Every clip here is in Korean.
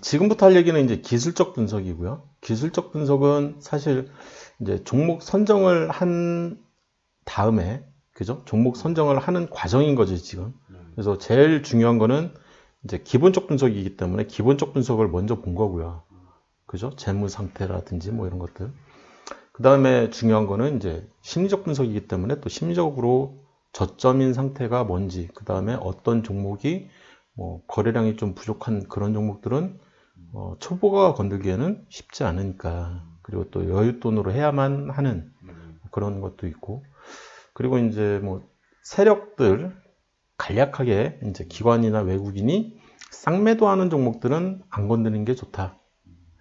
지금부터 할 얘기는 이제 기술적 분석이고요. 기술적 분석은 사실 이제 종목 선정을 한 다음에, 그죠? 종목 선정을 하는 과정인 거죠, 지금. 그래서 제일 중요한 거는 이제 기본적 분석이기 때문에 기본적 분석을 먼저 본 거고요. 그죠? 재무 상태라든지 뭐 이런 것들. 그 다음에 중요한 거는 이제 심리적 분석이기 때문에 또 심리적으로 저점인 상태가 뭔지, 그 다음에 어떤 종목이 뭐 거래량이 좀 부족한 그런 종목들은 초보가 건들기에는 쉽지 않으니까, 그리고 또 여윳돈으로 해야만 하는 그런 것도 있고, 그리고 이제 뭐 세력들 간략하게 이제 기관이나 외국인이 쌍매도하는 종목들은 안 건드리는 게 좋다.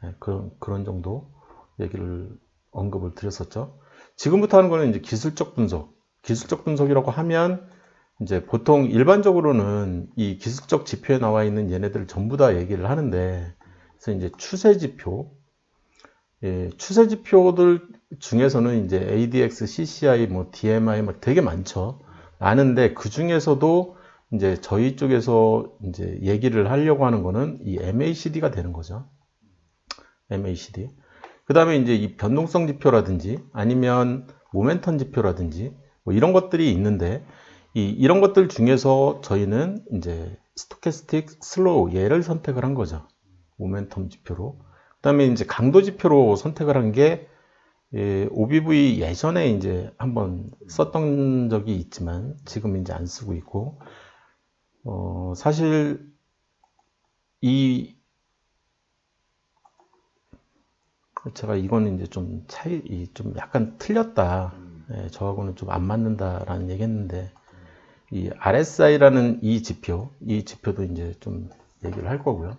네, 그런 정도 얘기를 언급을 드렸었죠. 지금부터 하는 거는 이제 기술적 분석. 기술적 분석이라고 하면 이제 보통 일반적으로는 이 기술적 지표에 나와 있는 얘네들을 전부 다 얘기를 하는데, 그래서 이제 추세 지표, 추세 지표들 중에서는 이제 ADX, CCI, 뭐 DMI 뭐 되게 많죠. 많은데 그 중에서도 이제 저희 쪽에서 이제 얘기를 하려고 하는 거는 이 MACD가 되는 거죠. MACD. 그 다음에 이제 이 변동성 지표라든지 아니면 모멘텀 지표라든지 뭐 이런 것들이 있는데, 이런 것들 중에서 저희는 이제 스토캐스틱 슬로우 얘를 선택을 한 거죠. 모멘텀 지표로. 그 다음에 이제 강도 지표로 선택을 한 게, OBV 예전에 이제 한번 썼던 적이 있지만 지금 이제 안 쓰고 있고, 사실 제가 이거는 이제 좀 좀 약간 틀렸다. 저하고는 좀 안 맞는다라는 얘기 했는데, 이 RSI라는 이 지표도 이제 좀 얘기를 할 거고요.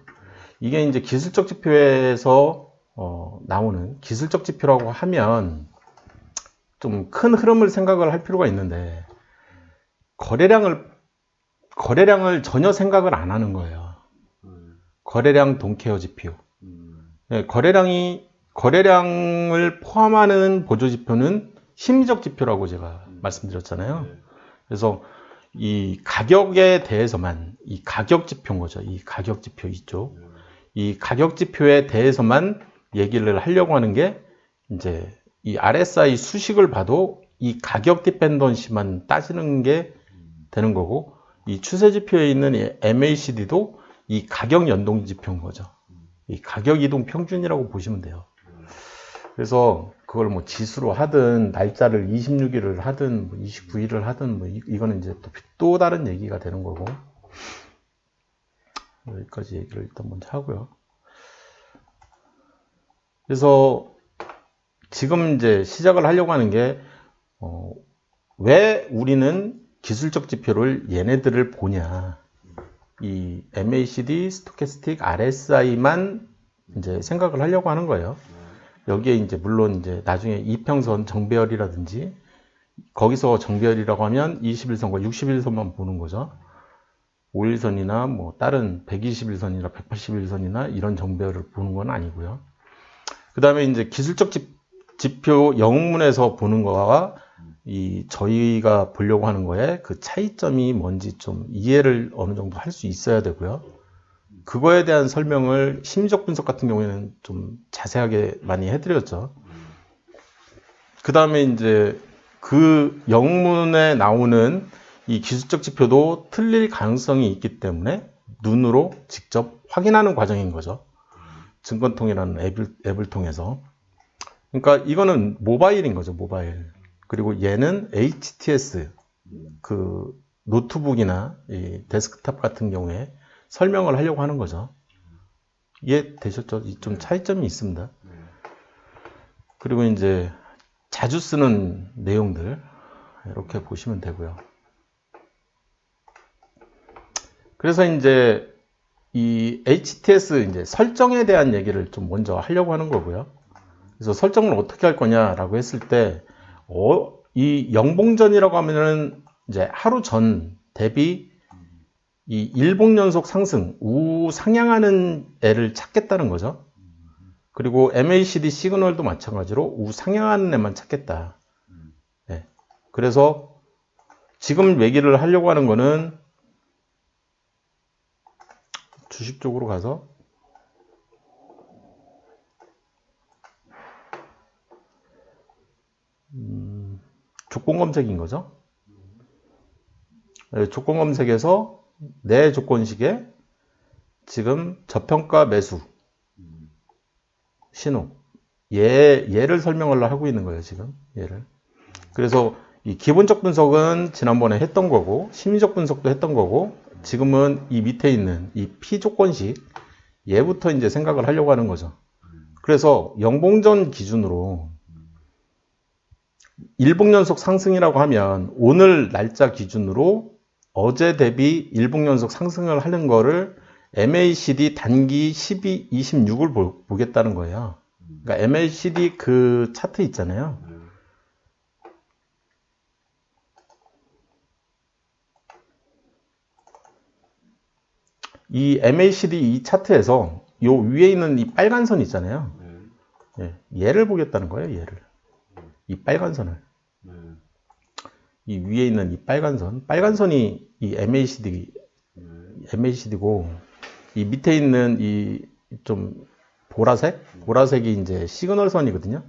이게 이제 기술적 지표에서 나오는 기술적 지표라고 하면 좀 큰 흐름을 생각을 할 필요가 있는데, 거래량을 전혀 생각을 안 하는 거예요. 거래량 동케어 지표. 거래량을 포함하는 보조 지표는 심리적 지표라고 제가 말씀드렸잖아요. 그래서 이 가격에 대해서만, 이 가격 지표인 거죠. 이 가격 지표 이쪽. 이 가격 지표에 대해서만 얘기를 하려고 하는 게, 이제 이 RSI 수식을 봐도 이 가격 디펜던시만 따지는 게 되는 거고, 이 추세 지표에 있는 이 MACD도 이 가격 연동 지표인 거죠. 이 가격 이동 평균이라고 보시면 돼요. 그래서 그걸 뭐 지수로 하든 날짜를 26일을 하든 뭐 29일을 하든 뭐 이거는 이제 또 다른 얘기가 되는 거고, 여기까지 얘기를 일단 먼저 하고요. 그래서 지금 이제 시작을 하려고 하는 게, 왜 우리는 기술적 지표를 얘네들을 보냐, 이 MACD, 스토캐스틱, RSI만 이제 생각을 하려고 하는 거예요. 여기에 이제 물론 이제 나중에 이평선 정배열이라든지, 거기서 정배열이라고 하면 21선과 61선만 보는 거죠. 5일선이나 뭐 다른 121선이나 181선이나 이런 정배열을 보는 건 아니고요. 그 다음에 이제 기술적 지표 영문에서 보는 거와 이 저희가 보려고 하는 거에 그 차이점이 뭔지 좀 이해를 어느 정도 할 수 있어야 되고요. 그거에 대한 설명을 심리적 분석 같은 경우에는 좀 자세하게 많이 해드렸죠. 그 다음에 이제 그 영문에 나오는 이 기술적 지표도 틀릴 가능성이 있기 때문에 눈으로 직접 확인하는 과정인 거죠. 증권통이라는 앱을 통해서. 그러니까 이거는 모바일인 거죠, 모바일. 그리고 얘는 HTS, 그 노트북이나 이 데스크탑 같은 경우에 설명을 하려고 하는 거죠. 이해되셨죠? 좀 차이점이 있습니다. 그리고 이제 자주 쓰는 내용들 이렇게 보시면 되고요. 그래서 이제 이 HTS 이제 설정에 대한 얘기를 좀 먼저 하려고 하는 거고요. 그래서 설정을 어떻게 할 거냐라고 했을 때, 이 영봉전이라고 하면은 이제 하루 전 대비 이 일봉 연속 상승, 우상향하는 애를 찾겠다는 거죠. 그리고 MACD 시그널도 마찬가지로 우상향하는 애만 찾겠다. 네. 그래서 지금 얘기를 하려고 하는 거는 주식 쪽으로 가서 조건 검색인 거죠. 조건 검색에서 내 조건식에 지금 저평가 매수 신호 얘를 설명을 하고 있는 거예요. 지금 얘를. 그래서 이 기본적 분석은 지난번에 했던 거고 심리적 분석도 했던 거고 지금은 이 밑에 있는 이 P조건식 얘부터 이제 생각을 하려고 하는 거죠. 그래서 영봉전 기준으로 일봉연속 상승이라고 하면 오늘 날짜 기준으로 어제 대비 일봉연속 상승을 하는 거를 MACD 단기 12, 26을 보겠다는 거예요. 그러니까 MACD 그 차트 있잖아요. 이 MACD 이 차트에서 요 위에 있는 이 빨간 선 있잖아요. 얘를 보겠다는 거예요. 얘를. 이 빨간 선을. 이 위에 있는 이 빨간 선. 빨간 선이 이 MACD고 이 밑에 있는 이 좀 보라색이 이제 시그널 선이거든요.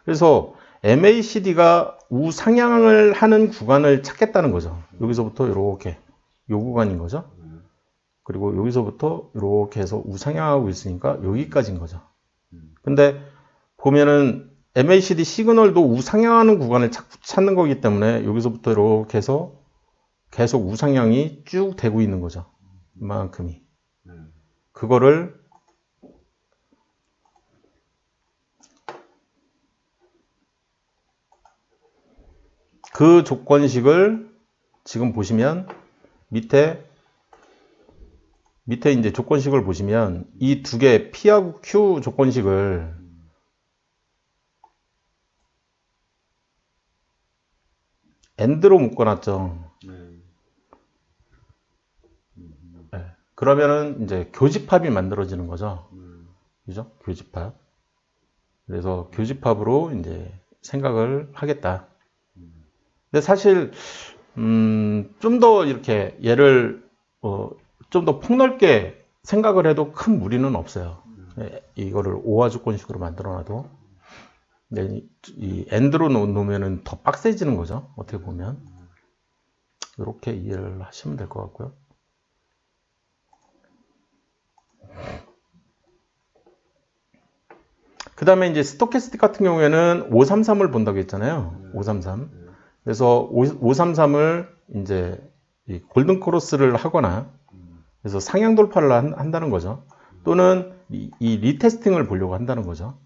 그래서 MACD가 우상향을 하는 구간을 찾겠다는 거죠. 여기서부터 이렇게 요 구간인 거죠. 그리고 여기서부터 이렇게 해서 우상향하고 있으니까 여기까지인 거죠. 근데 보면은 MACD 시그널도 우상향하는 구간을 찾는 거기 때문에 여기서부터 이렇게 해서 계속 우상향이 쭉 되고 있는 거죠. 이만큼이. 그거를 그 조건식을 지금 보시면 밑에 이제 조건식을 보시면 이 두 개 P하고 Q 조건식을 AND로 묶어놨죠. 네. 그러면은 이제 교집합이 만들어지는 거죠. 그죠? 교집합. 그래서 교집합으로 이제 생각을 하겠다. 근데 사실 좀 더 이렇게 얘를 좀 더 폭넓게 생각을 해도 큰 무리는 없어요. 이거를 오화 조건식으로 만들어놔도 이 AND로 놓으면은 더 빡세지는 거죠. 어떻게 보면 이렇게 이해를 하시면 될 것 같고요. 그 다음에 이제 스토캐스틱 같은 경우에는 533을 본다고 했잖아요. 533. 그래서 533을 이제 이 골든 크로스를 하거나 그래서 상향 돌파를 한다는 거죠. 또는 이 리테스팅을 보려고 한다는 거죠.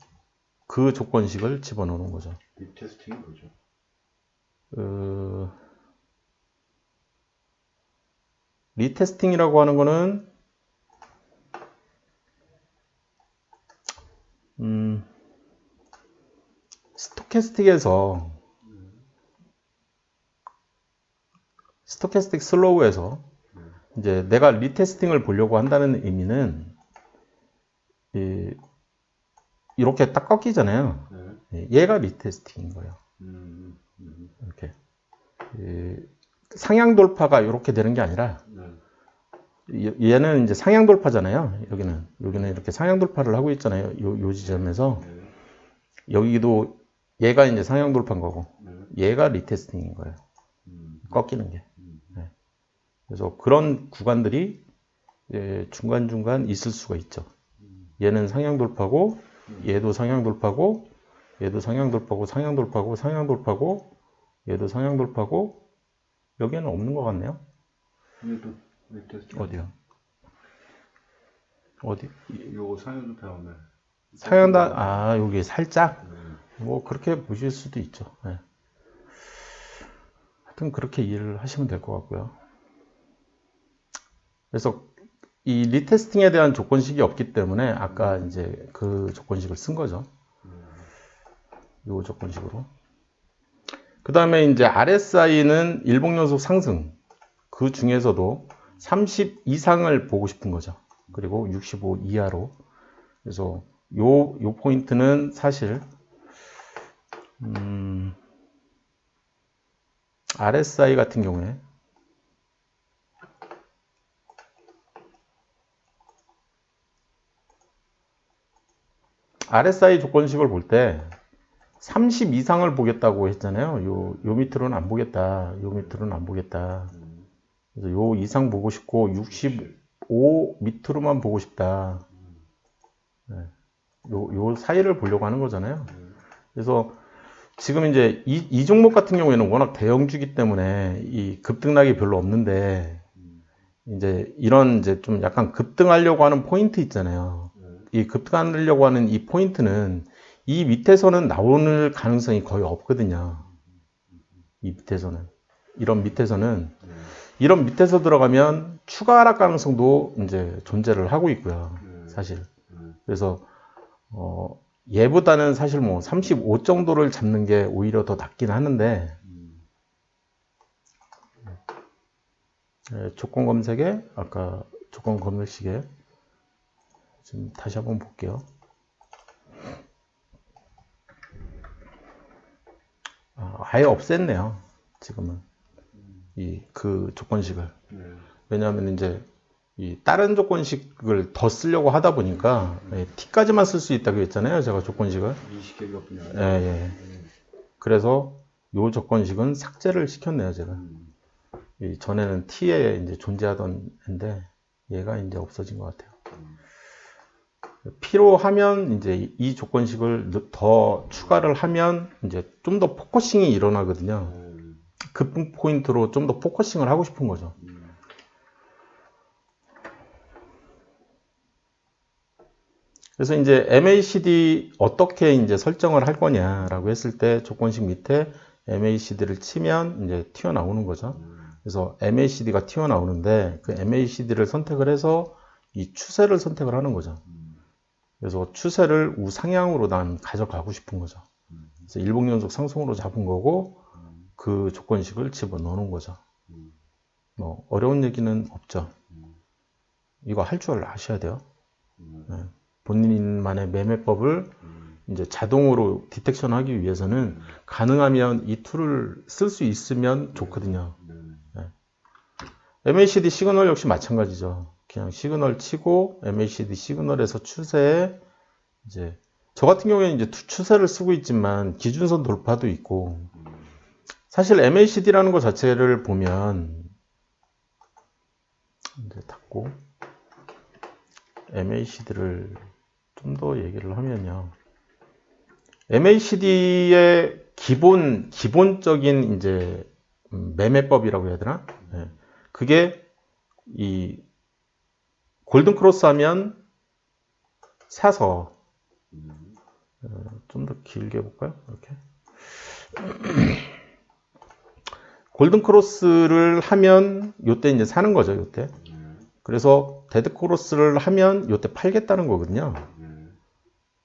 그 조건식을 집어넣는 거죠. 리테스팅이 뭐죠? 리테스팅이라고 하는 거는 스토캐스틱 슬로우에서 이제 내가 리테스팅을 보려고 한다는 의미는 이렇게 딱 꺾이잖아요. 얘가 리테스팅인 거예요. 이렇게 상향 돌파가 이렇게 되는 게 아니라 얘는 이제 상향 돌파잖아요. 여기는 이렇게 상향 돌파를 하고 있잖아요. 요 지점에서 여기도 얘가 이제 상향 돌파인 거고 얘가 리테스팅인 거예요. 꺾이는 게. 그래서 그런 구간들이 중간중간 있을 수가 있죠. 얘는 상향 돌파고 얘도 상향 돌파고 얘도 상향 돌파고 상향 돌파고 상향 돌파고 얘도 상향 돌파고 여기에는 없는 것 같네요. 얘도 리테스팅. 어디요? 어디? 요거 상향 돌파하네. 상향다 여기 살짝 뭐 그렇게 보실 수도 있죠. 네. 하여튼 그렇게 이해를 하시면 될 것 같고요. 그래서 이 리테스팅에 대한 조건식이 없기 때문에 아까 이제 그 조건식을 쓴 거죠. 이 조건식으로. 그 다음에 이제 RSI는 일봉연속 상승. 그 중에서도 30 이상을 보고 싶은 거죠. 그리고 65 이하로. 그래서 요 포인트는 사실 RSI 같은 경우에 RSI 조건식을 볼 때 30 이상을 보겠다고 했잖아요. 요 밑으로는 안 보겠다. 요 밑으로는 안 보겠다. 그래서 요 이상 보고 싶고 65 밑으로만 보고 싶다. 네. 요 사이를 보려고 하는 거잖아요. 그래서 지금 이제 이 종목 같은 경우에는 워낙 대형주기 때문에 이 급등락이 별로 없는데 이제 이런 이제 좀 약간 급등하려고 하는 포인트 있잖아요. 이 급등하려고 하는 이 포인트는 이 밑에서는 나오는 가능성이 거의 없거든요. 이 밑에서는. 이런 밑에서 들어가면 추가 하락 가능성도 이제 존재를 하고 있고요. 사실. 그래서 얘보다는 사실 뭐 35 정도를 잡는 게 오히려 더 낫긴 하는데 조건 검색에 아까 조건 검색식에 지금 다시 한번 볼게요. 아예 없앴네요. 지금은 그 조건식을. 왜냐하면 이제 이 다른 조건식을 더 쓰려고 하다 보니까 T까지만 쓸 수 있다고 했잖아요. 제가 조건식을. 예. 그래서 요 조건식은 삭제를 시켰네요. 제가. 이 전에는 T에 이제 존재하던 인데 얘가 이제 없어진 것 같아요. 필요하면 이제 이 조건식을 더 추가를 하면 이제 좀 더 포커싱이 일어나거든요. 급등 포인트로 좀 더 포커싱을 하고 싶은 거죠. 그래서 이제 MACD 어떻게 이제 설정을 할 거냐라고 했을 때 조건식 밑에 MACD를 치면 이제 튀어나오는 거죠. 그래서 MACD가 튀어나오는데 그 MACD를 선택을 해서 이 추세를 선택을 하는 거죠. 그래서 추세를 우상향으로 난 가져가고 싶은 거죠. 그래서 일봉 연속 상승으로 잡은 거고 그 조건식을 집어넣는 거죠. 뭐 어려운 얘기는 없죠. 이거 할 줄 아셔야 돼요. 네. 본인만의 매매법을 이제 자동으로 디텍션하기 위해서는 가능하면 이 툴을 쓸 수 있으면 좋거든요. 네. MACD 시그널 역시 마찬가지죠. 그냥 시그널 치고 MACD 시그널에서 추세에 이제 저 같은 경우에는 이제 추세를 쓰고 있지만 기준선 돌파도 있고 사실 MACD라는 것 자체를 보면 이제 닫고 MACD를 좀 더 얘기를 하면요. MACD의 기본적인 이제 매매법이라고 해야 되나? 네. 그게 이 골든 크로스 하면 사서 좀 더 길게 볼까요? 이렇게 골든 크로스를 하면 요때 이제 사는 거죠. 요때. 그래서 데드 크로스를 하면 요때 팔겠다는 거거든요.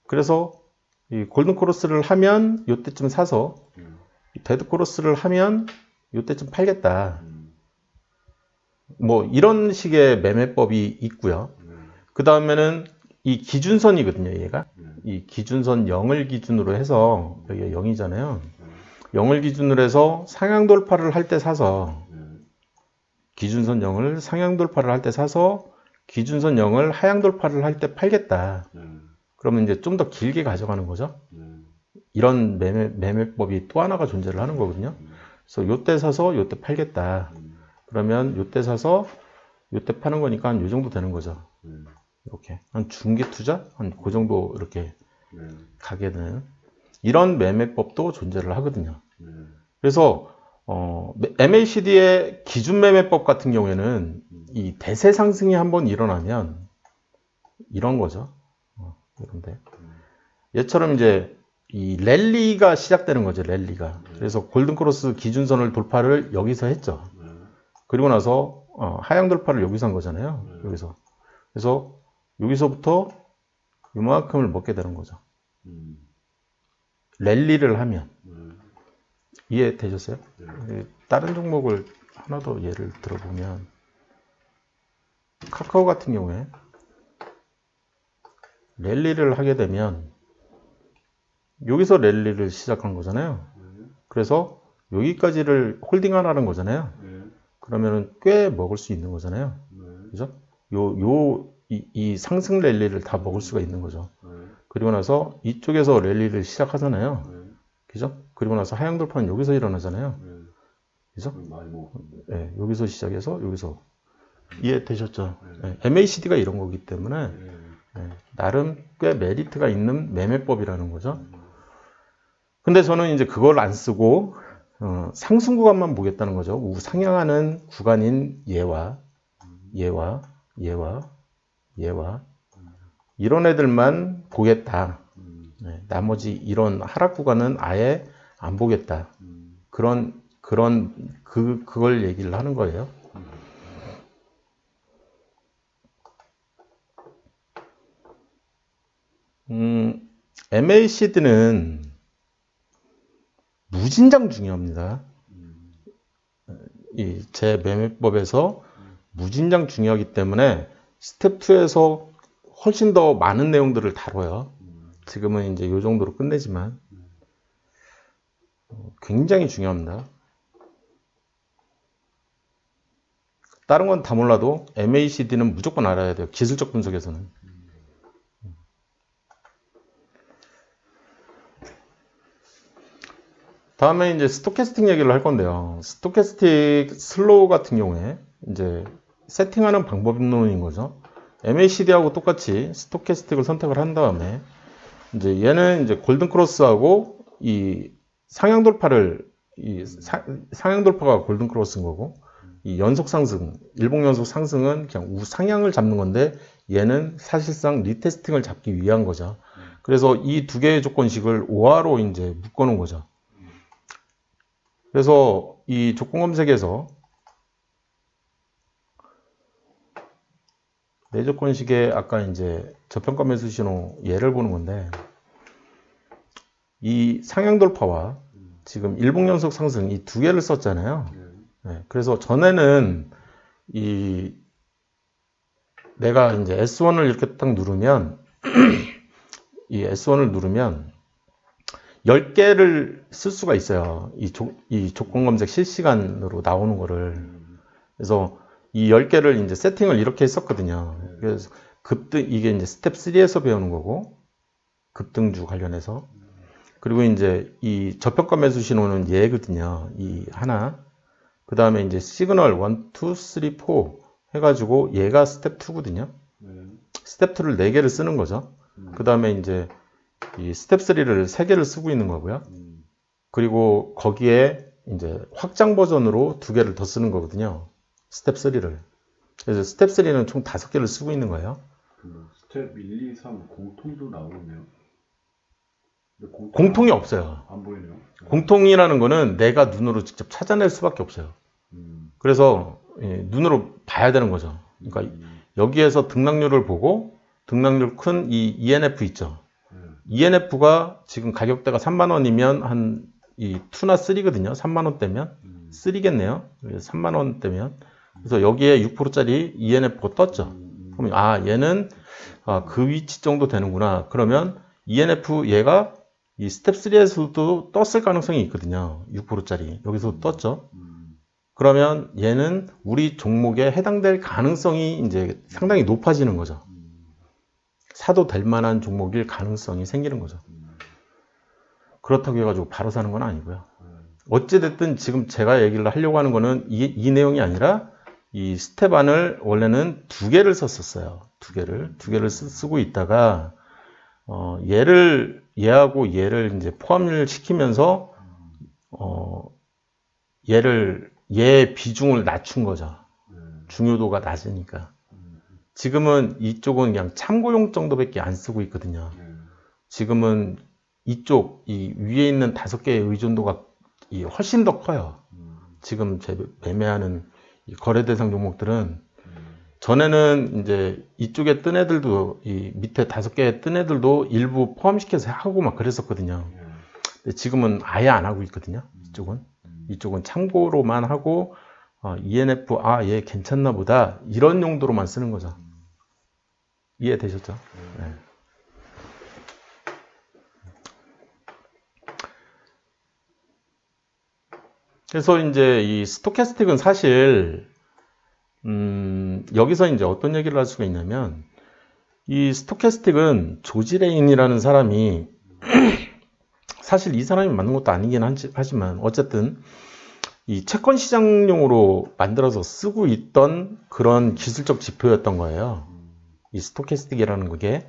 그래서 이 골든 크로스를 하면 요때쯤 사서 데드 크로스를 하면 요때쯤 팔겠다. 뭐 이런 식의 매매법이 있고요. 그 다음에는 이 기준선이거든요. 얘가 이 기준선 0을 기준으로 해서 여기가 0이잖아요. 0을 기준으로 해서 상향 돌파를 할 때 사서 기준선 0을 상향 돌파를 할 때 사서 기준선 0을 하향 돌파를 할 때 팔겠다. 그러면 이제 좀 더 길게 가져가는 거죠. 이런 매매법이 또 하나가 존재를 하는 거거든요. 그래서 요때 사서 요때 팔겠다. 그러면 요때 사서 요때 파는 거니까 한 요 정도 되는 거죠. 이렇게 한 중기 투자 한 그 정도 이렇게 가게 되는 이런 매매법도 존재를 하거든요. 그래서 MACD의 기준 매매법 같은 경우에는 이 대세 상승이 한번 일어나면 이런 거죠. 이런데 얘처럼 이제 이 랠리가 시작되는 거죠. 랠리가. 그래서 골든크로스 기준선을 돌파를 여기서 했죠. 그리고 나서 하향 돌파를 여기서 한 거잖아요. 여기서. 그래서 여기서부터 이만큼을 먹게 되는 거죠. 랠리를 하면. 이해되셨어요? 다른 종목을 하나 더 예를 들어보면 카카오 같은 경우에 랠리를 하게 되면 여기서 랠리를 시작한 거잖아요. 그래서 여기까지를 홀딩하라는 거잖아요. 그러면은 꽤 먹을 수 있는 거잖아요. 그죠? 이 상승 랠리를 다 먹을 수가 있는 거죠. 그리고 나서 이쪽에서 랠리를 시작하잖아요. 그죠? 그리고 나서 하향 돌파는 여기서 일어나잖아요. 네. 그죠? 많이 먹었는데. 예, 여기서 시작해서 여기서 이해되셨죠? 네. 예, MACD가 이런 거기 때문에 네. 예, 나름 꽤 메리트가 있는 매매법이라는 거죠. 근데 저는 이제 그걸 안 쓰고 상승 구간만 보겠다는 거죠. 우상향하는 구간인 얘와 이런 애들만 보겠다. 네, 나머지 이런 하락 구간은 아예 안 보겠다. 그걸 얘기를 하는 거예요. MACD는 무진장 중요합니다. 이 제 매매법에서 무진장 중요하기 때문에 스텝 2에서 훨씬 더 많은 내용들을 다뤄요. 지금은 이제 이 정도로 끝내지만 굉장히 중요합니다. 다른 건 다 몰라도 MACD는 무조건 알아야 돼요. 기술적 분석에서는. 다음에 이제 스토캐스틱 얘기를 할 건데요. 스토캐스틱 슬로우 같은 경우에 이제 세팅하는 방법론인 거죠. MACD하고 똑같이 스토캐스틱을 선택을 한 다음에 이제 얘는 이제 골든 크로스하고 이 상향 돌파를 상향 돌파가 골든 크로스인 거고 이 연속 상승, 일봉 연속 상승은 그냥 우상향을 잡는 건데 얘는 사실상 리테스팅을 잡기 위한 거죠. 그래서 이 두 개의 조건식을 5화로 이제 묶어 놓은 거죠. 그래서 이 조건 검색에서 내 조건식에 아까 이제 저평가 매수 신호 얘를 보는 건데 이 상향 돌파와 지금 일봉 연속 상승 이 두 개를 썼잖아요. 네, 그래서 전에는 내가 이제 S1을 이렇게 딱 누르면 이 S1을 누르면 10개를 쓸 수가 있어요. 이 조건 검색 실시간으로 나오는 거를. 그래서 이 10개를 이제 세팅을 이렇게 했었거든요. 그래서 이게 이제 스텝 3에서 배우는 거고, 급등주 관련해서. 그리고 이제 이 저평가 매수 신호는 얘거든요. 이 하나. 그 다음에 이제 시그널 1, 2, 3, 4 해가지고 얘가 스텝 2거든요. 스텝 2를 4개를 쓰는 거죠. 그 다음에 이제 이 스텝 3를 3개를 쓰고 있는 거고요. 그리고 거기에 이제 확장 버전으로 2개를 더 쓰는 거거든요. 스텝 3를. 그래서 스텝 3는 총 5개를 쓰고 있는 거예요. 스텝 1, 2, 3 공통도 나오네요. 공통이 없어요. 안 보이네요. 공통이라는 거는 내가 눈으로 직접 찾아낼 수밖에 없어요. 그래서 눈으로 봐야 되는 거죠. 그러니까 여기에서 등락률을 보고 등락률 큰 이 ENF 있죠. ENF가 지금 가격대가 3만 원이면 한 이 2나 3거든요. 3만 원대면 3겠네요. 3만 원대면 그래서 여기에 6%짜리 ENF가 떴죠. 그러면 얘는 그 위치 정도 되는구나. 그러면 ENF 얘가 이 스텝 3에서도 떴을 가능성이 있거든요. 6%짜리 여기서 떴죠. 그러면 얘는 우리 종목에 해당될 가능성이 이제 상당히 높아지는 거죠. 사도 될 만한 종목일 가능성이 생기는 거죠. 그렇다고 해가지고 바로 사는 건 아니고요. 어찌됐든 지금 제가 얘기를 하려고 하는 거는 이 내용이 아니라 이 스텝 안을 원래는 2개를 썼었어요. 2개를 쓰고 있다가 얘하고 얘를 이제 포함을 시키면서 얘의 비중을 낮춘 거죠. 중요도가 낮으니까. 지금은 이쪽은 그냥 참고용 정도밖에 안 쓰고 있거든요. 지금은 이쪽 이 위에 있는 5개의 의존도가 훨씬 더 커요. 지금 제 매매하는 이 거래 대상 종목들은 전에는 이제 이쪽에 뜬 애들도 이 밑에 5개의 뜬 애들도 일부 포함시켜서 하고 막 그랬었거든요. 근데 지금은 아예 안 하고 있거든요. 이쪽은 참고로만 하고 ENF 얘 괜찮나 보다 이런 용도로만 쓰는 거죠. 이해되셨죠? 네. 그래서 이제 이 스토캐스틱은 사실 여기서 이제 어떤 얘기를 할 수가 있냐면 이 스토캐스틱은 조지 레인이라는 사람이 사실 이 사람이 만든 것도 아니긴 하지만 어쨌든 이 채권 시장용으로 만들어서 쓰고 있던 그런 기술적 지표였던 거예요. 이 스토캐스틱이라는 그게.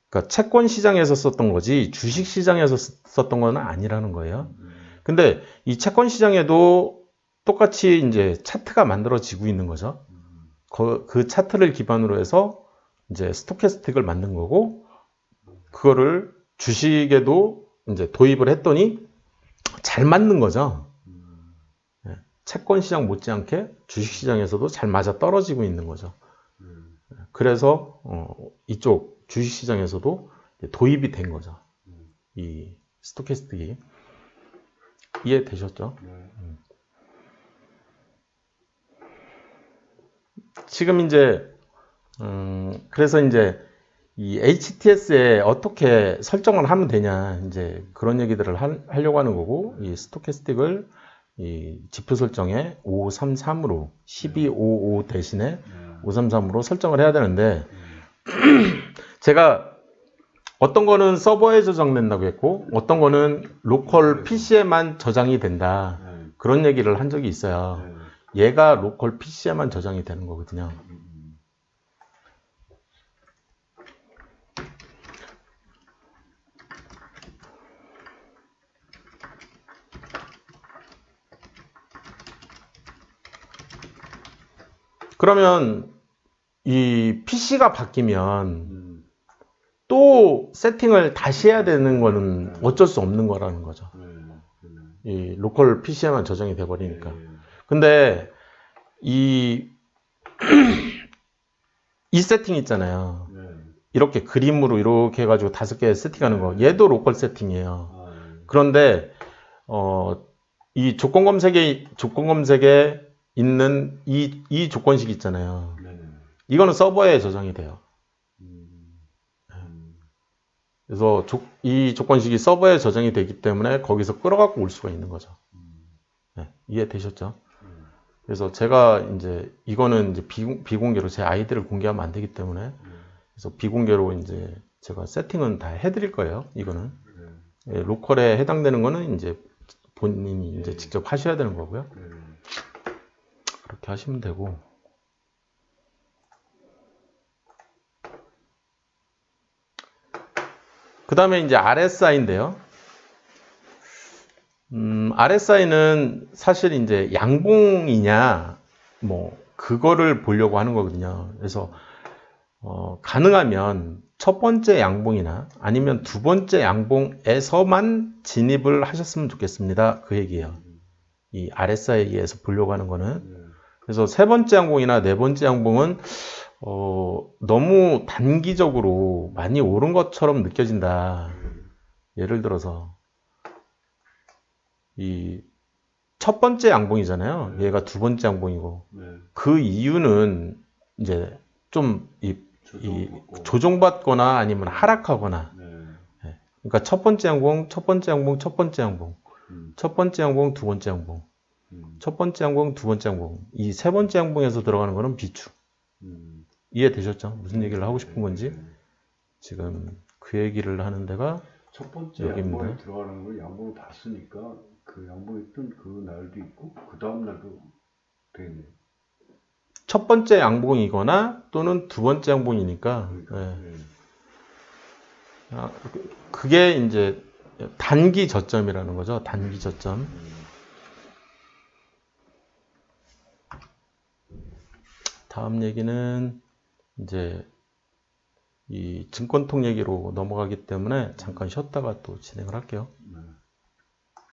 그러니까 채권 시장에서 썼던 거지 주식 시장에서 썼던 건 아니라는 거예요. 근데 이 채권 시장에도 똑같이 이제 차트가 만들어지고 있는 거죠. 그 차트를 기반으로 해서 이제 스토캐스틱을 만든 거고, 그거를 주식에도 이제 도입을 했더니 잘 맞는 거죠. 채권 시장 못지않게 주식 시장에서도 잘 맞아 떨어지고 있는 거죠. 그래서 이쪽 주식 시장에서도 도입이 된 거죠. 이 스토캐스틱이. 이해되셨죠? 지금 이제 그래서 이제 이 HTS에 어떻게 설정을 하면 되냐, 이제 그런 얘기들을 하려고 하는 거고, 이 스토캐스틱을 이 지표 설정에 5533으로 1255 대신에 533으로 설정을 해야 되는데, 제가 어떤 거는 서버에 저장된다고 했고 어떤 거는 로컬 PC에만 저장이 된다, 그런 얘기를 한 적이 있어요. 얘가 로컬 PC에만 저장이 되는 거거든요. 그러면 이 PC가 바뀌면 또 세팅을 다시 해야 되는 거는 어쩔 수 없는 거라는 거죠. 이 로컬 PC에만 저장이 돼 버리니까. 근데 이 세팅 있잖아요. 이렇게 그림으로 이렇게 해가지고 5개 세팅하는 거, 얘도 로컬 세팅이에요. 그런데 이 조건 검색에 있는 이 조건식 있잖아요. 이거는 서버에 저장이 돼요. 그래서 이 조건식이 서버에 저장이 되기 때문에 거기서 끌어갖고 올 수가 있는 거죠. 네, 이해되셨죠? 그래서 제가 이제 이거는 이제 비공개로 제 아이디를 공개하면 안 되기 때문에, 그래서 비공개로 이제 제가 세팅은 다 해드릴 거예요. 이거는 로컬에 해당되는 거는 이제 본인이 이제 직접 하셔야 되는 거고요. 그렇게 하시면 되고. 그 다음에 이제 RSI인데요. RSI는 사실 이제 양봉이냐, 뭐, 그거를 보려고 하는 거거든요. 그래서, 가능하면 첫 번째 양봉이나 아니면 두 번째 양봉에서만 진입을 하셨으면 좋겠습니다. 그 얘기예요. 이 RSI에서 보려고 하는 거는. 그래서 세 번째 양봉이나 네 번째 양봉은 너무 단기적으로 많이 오른 것처럼 느껴진다. 예를 들어서 이 첫 번째 양봉이잖아요. 얘가 두 번째 양봉이고, 그 이유는 이제 좀 조정받거나 아니면 하락하거나. 그러니까 첫 번째 양봉, 첫 번째 양봉, 첫 번째 양봉, 첫 번째 양봉, 두 번째 양봉, 첫 번째 양봉, 두 번째 양봉. 이 세 번째 양봉에서 들어가는 거는 비추. 이해되셨죠? 무슨 얘기를 하고 싶은 건지. 지금 그 얘기를 하는 데가 첫 번째 여기입니다. 양봉에 들어가는 걸 양봉을 봤으니까 그 양봉이 뜬 그 날도 있고 그 다음 날도 되네요. 첫 번째 양봉이거나 또는 두 번째 양봉이니까. 그게 이제 단기 저점이라는 거죠. 단기 저점. 다음 얘기는 이제 이 증권통 얘기로 넘어가기 때문에 잠깐 쉬었다가 또 진행을 할게요.